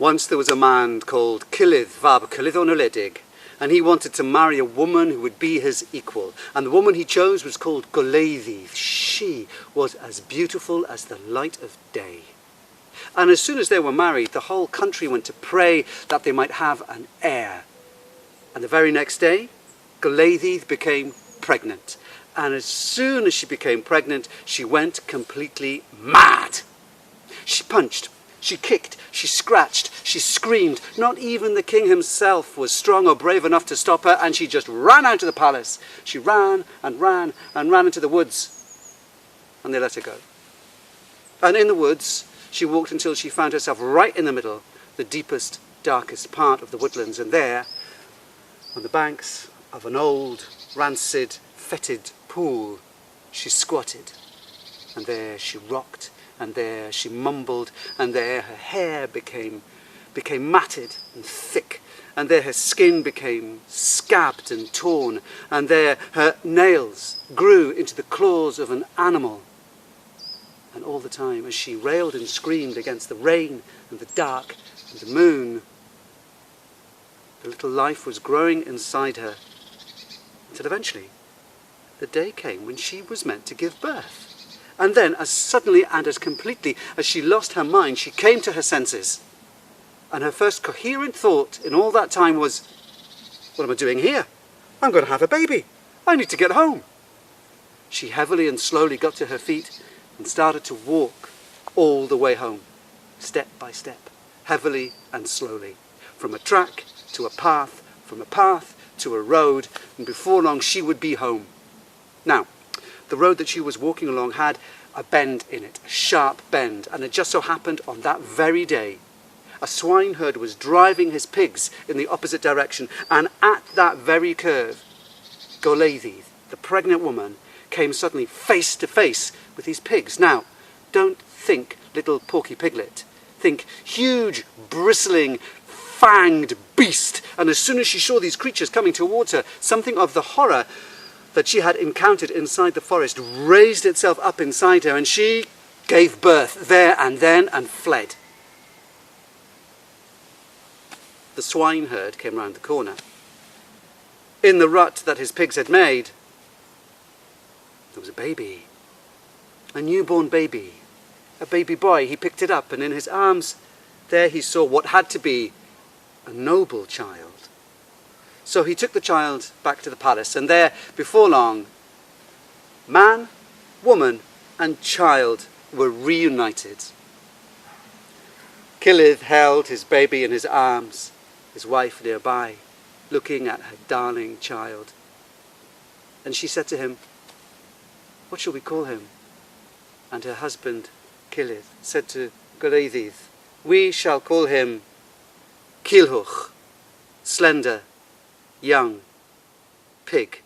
Once there was a man called Cilydd, fab Culhwch and Olwen, and he wanted to marry a woman who would be his equal. And the woman he chose was called Goleuddydd. She was as beautiful as the light of day. And as soon as they were married, the whole country went to pray that they might have an heir. And the very next day, Goleuddydd became pregnant. And as soon as she became pregnant, she went completely mad. She punched, she kicked, she scratched, she screamed. Not even the king himself was strong or brave enough to stop her, and she just ran out of the palace. She ran and ran and ran into the woods, and they let her go. And in the woods, she walked until she found herself right in the middle, the deepest, darkest part of the woodlands, and there, on the banks of an old, rancid, fetid pool, she squatted, and there she rocked, and there she mumbled, and there her hair became matted and thick, and there her skin became scabbed and torn, and there her nails grew into the claws of an animal. And all the time, as she railed and screamed against the rain and the dark and the moon, the little life was growing inside her, until eventually the day came when she was meant to give birth. And then, as suddenly and as completely as she lost her mind, she came to her senses. And her first coherent thought in all that time was, what am I doing here? I'm going to have a baby. I need to get home. She heavily and slowly got to her feet and started to walk all the way home, step by step, heavily and slowly, from a track to a path, from a path to a road, and before long she would be home. Now, the road that she was walking along had a bend in it, a sharp bend, and it just so happened on that very day, a swineherd was driving his pigs in the opposite direction, and at that very curve, Goleuddydd, the pregnant woman, came suddenly face to face with these pigs. Now, don't think little porky piglet. Think huge, bristling, fanged beast. And as soon as she saw these creatures coming towards her, something of the horror that she had encountered inside the forest raised itself up inside her, and she gave birth there and then and fled. The swineherd came round the corner. In the rut that his pigs had made, there was a baby, a newborn baby, a baby boy. He picked it up, and in his arms, there he saw what had to be a noble child. So he took the child back to the palace, and there, before long, man, woman, and child were reunited. Cilydd held his baby in his arms, his wife nearby, looking at her darling child. And she said to him, "What shall we call him?" And her husband, Cilydd, said to Goleuddydd, "We shall call him Culhwch, slender, young, pig."